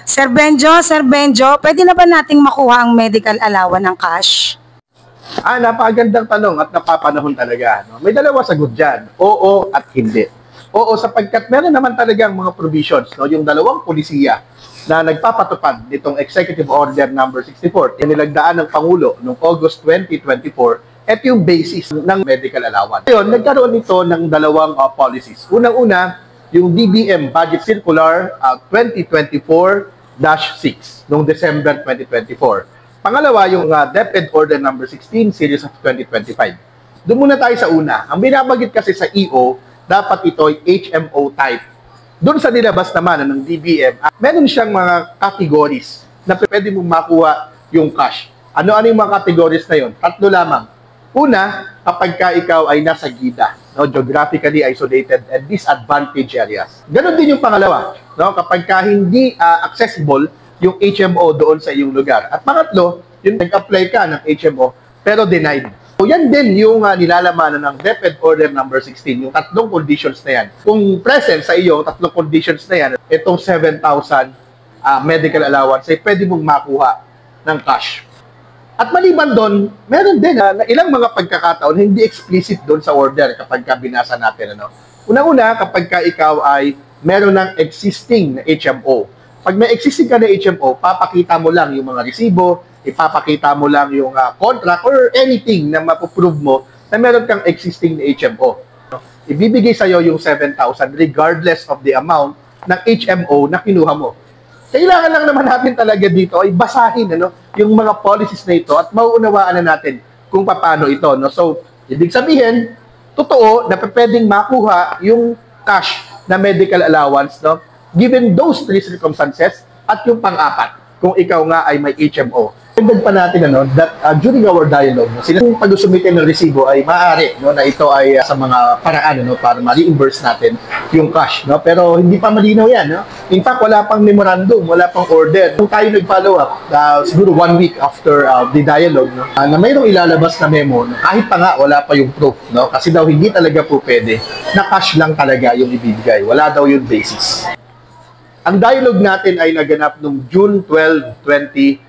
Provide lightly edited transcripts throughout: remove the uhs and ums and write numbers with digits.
Sir Benjo, pwede na ba nating makuha ang medical allowance ng cash? Napakagandang tanong at napapanahon talaga. No? May dalawa sagot dyan, oo at hindi. Oo, sapagkat meron naman talagang mga provisions, no? Yung dalawang polisiya na nagpapatupad nitong Executive Order number 64, inilagdaan ng Pangulo noong August 2024, at yung basis ng medical allowance. Ngayon, nagkaroon nito ng dalawang policies. Unang-una, yung DBM Budget Circular 2024-6 noong December 2024. Pangalawa, yung DepEd Order number 16 Series of 2025. Doon muna tayo sa una. Ang binabagit kasi sa EO, dapat ito ay HMO type. Doon sa nilabas naman ng DBM, meron siyang mga categories na pwede mong makuha yung cash. Ano-ano yung mga categories na yun? Tatlo lamang. Una, kapag ka ikaw ay nasa gida, no, geographically isolated and disadvantaged areas. Ganon din yung pangalawa, no, kapag ka hindi accessible yung HMO doon sa iyong lugar. At pangatlo, yung nag-apply ka ng HMO pero denied. So yan din yung nilalamanan ng DepEd Order number 16, yung tatlong conditions na yan. Kung present sa iyo, tatlong conditions na yan, itong 7,000 medical allowance ay pwede mong makuha ng cash. At maliban doon, meron din na ilang mga pagkakataon hindi explicit doon sa order kapag ka binasa natin. Ano? Una-una, kapag ka ikaw ay meron ng existing na HMO. Pag may existing ka na HMO, papakita mo lang yung mga resibo, ipapakita mo lang yung contract or anything na mapuprove mo na meron kang existing na HMO. Ibibigay sa'yo yung 7,000 regardless of the amount ng HMO na kinuha mo. Kailangan lang naman natin talaga dito ay basahin yung mga policies na ito at mauunawaan na natin kung paano ito. No? So, ibig sabihin, totoo na pwedeng makuha yung cash na medical allowance, no? Given those three circumstances at yung pang-apat, kung ikaw nga ay may HMO. Dagdag pa natin that during our dialogue, sila yung pag-usumite ng resibo ay maaari na ito ay sa mga paraan para ma-reimburse natin yung cash. No? Pero hindi pa malinaw yan. No? In fact, wala pang memorandum, wala pang order. Kung tayo nag-follow up, siguro 1 week after the dialogue, na mayroong ilalabas na memo, kahit pa nga wala pa yung proof. No? Kasi daw hindi talaga po pwede na cash lang talaga yung ibibigay. Wala daw yung basis. Ang dialogue natin ay naganap noong June 12, 2025.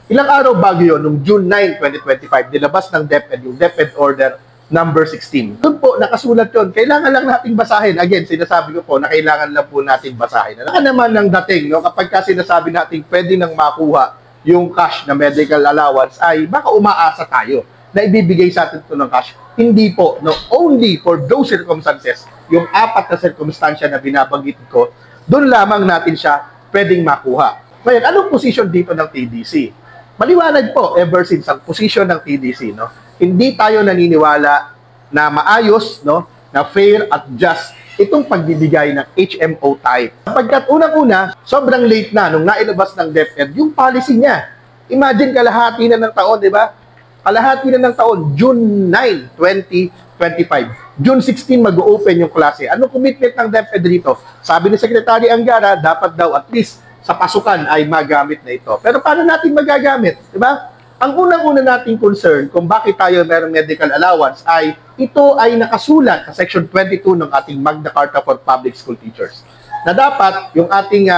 Ilang araw bago yun, noong June 9, 2025, nilabas ng DepEd, yung DepEd Order number 16. Doon po, nakasulat yun. Kailangan lang natin basahin. Again, sinasabi ko po na kailangan lang po natin basahin. Naka naman ng dating, kapag ka sinasabi natin pwede nang makuha yung cash na medical allowance, ay baka umaasa tayo na ibibigay sa atin ito ng cash. Hindi po. No? Only for those circumstances, yung apat na circumstansya na binabanggit ko, doon lamang natin siya pwedeng makuha. Ngayon, anong position dito ng TDC? Maliwanag po, ever since ang position ng TDC, no? Hindi tayo naniniwala na maayos, no? Na fair at just itong pagbibigay ng HMO type. Pagkat unang-una, sobrang late na nung nailabas ng DepEd yung policy niya. Imagine kalahati na ng taon, di ba? Kalahati na ng taon, June 9, 2025. June 16 mag-open yung klase. Anong commitment ng DepEd dito? Sabi ni Secretary Angara, dapat daw at least sa pasukan ay magamit na ito. Pero paano natin magagamit? Diba? Ang unang-una nating concern kung bakit tayo mayroong medical allowance ay ito ay nakasulat sa Section 22 ng ating Magna Carta for Public School Teachers. Na dapat yung ating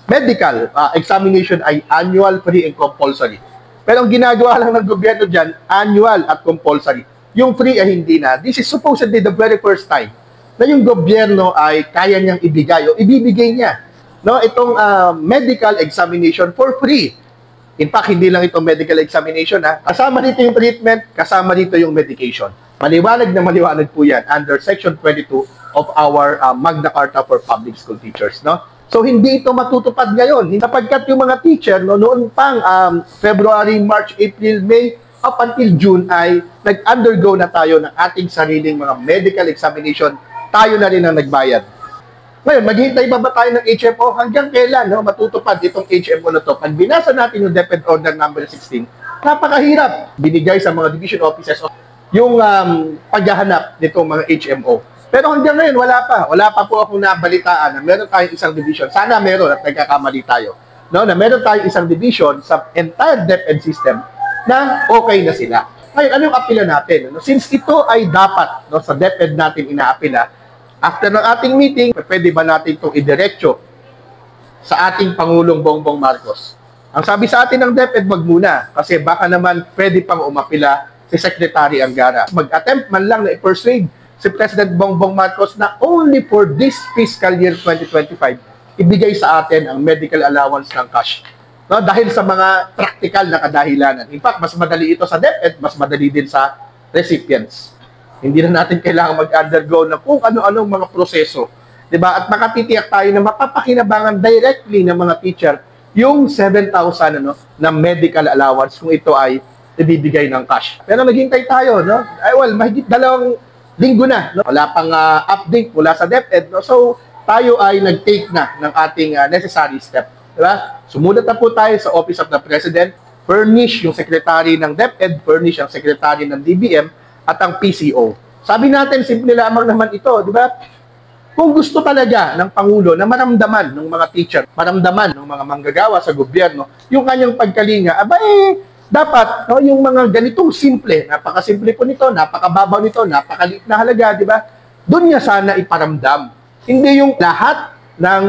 medical examination ay annual, free, and compulsory. Pero ang ginagawa lang ng gobyerno dyan, annual at compulsory. Yung free ay hindi na. This is supposedly the very first time na yung gobyerno ay kaya niyang ibigay o ibibigay niya itong medical examination for free. In fact, hindi lang itong medical examination. Kasama dito yung treatment, kasama dito yung medication. Maliwanag na maliwanag po yan under Section 22 of our Magna Carta for Public School Teachers. No? So, hindi ito matutupad ngayon. Sapagkat yung mga teacher, noon pang February, March, April, May, up until June ay nag-undergo na tayo ng ating sariling mga medical examination. Tayo na rin ang nagbayad. Ngayon, maghihintay ba tayo ng HMO? Hanggang kailan matutupad itong HMO na to? Pag binasa natin yung DepEd Order number 16, napakahirap binigay sa mga division officers yung paghahanap nitong mga HMO. Pero hanggang ngayon, wala pa. Wala pa po akong nabalitaan na meron tayong isang division. Sana meron at nagkakamali tayo. No? Na meron tayong isang division sa entire DepEd system na okay na sila. Ngayon, ano yung apila natin? Since ito ay dapat sa DepEd natin inaapila, after ng ating meeting, pwede ba natin itong idiretso sa ating Pangulong Bongbong Marcos. Ang sabi sa atin ng DepEd, wag muna kasi baka naman pwede pang umapila si Secretary Angara. Mag-attempt man lang na i-persuade si President Bongbong Marcos na only for this fiscal year 2025, ibigay sa atin ang medical allowance ng cash. No, dahil sa mga practical na kadahilanan. In fact, mas madali ito sa DepEd, mas madali din sa recipients. Hindi na natin kailangan mag-undergo na kung ano-anong mga proseso. Diba? At makatitiyak tayo na mapapakinabangan directly ng mga teacher yung 7,000 na medical allowance kung ito ay ibibigay ng cash. Pero naghintay tayo, no? Ay, well, mahigit 2 linggo na. No? Wala pang update mula sa DepEd. No? So, tayo ay nag-take na ng ating necessary step. Diba? Sumulat na po tayo sa Office of the President, furnish yung Secretary ng DepEd, furnish ang Secretary ng DBM, at ang PCO. Sabi natin, simple lamang naman ito, di ba? Kung gusto talaga ng Pangulo na maramdaman ng mga teacher, maramdaman ng mga manggagawa sa gobyerno, yung kanyang pagkalinga, dapat yung mga ganitong simple, napakasimple po nito, napakababaw nito, napakaliit na halaga, di ba? Doon niya sana iparamdam. Hindi yung lahat ng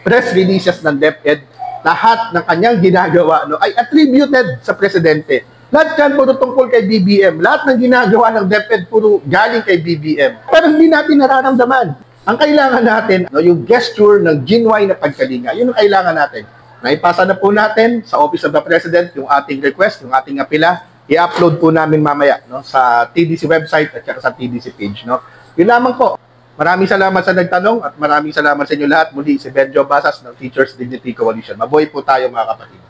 press releases ng DepEd, lahat ng kanyang ginagawa ay attributed sa Presidente. Lahat yan puro tungkol kay BBM. Lahat ng ginagawa ng DepEd puro galing kay BBM. Pero hindi natin nararamdaman. Ang kailangan natin, yung gesture ng genuine na pagkalinga, yun ang kailangan natin. Naipasa na po natin sa Office of the President yung ating request, yung ating apela. I-upload po namin mamaya sa TDC website at sa TDC page. Yun lamang po. Maraming salamat sa nagtanong at maraming salamat sa inyo lahat. Muli si Benjo Basas ng Teachers Dignity Coalition. Mabuhay po tayo mga kapatid.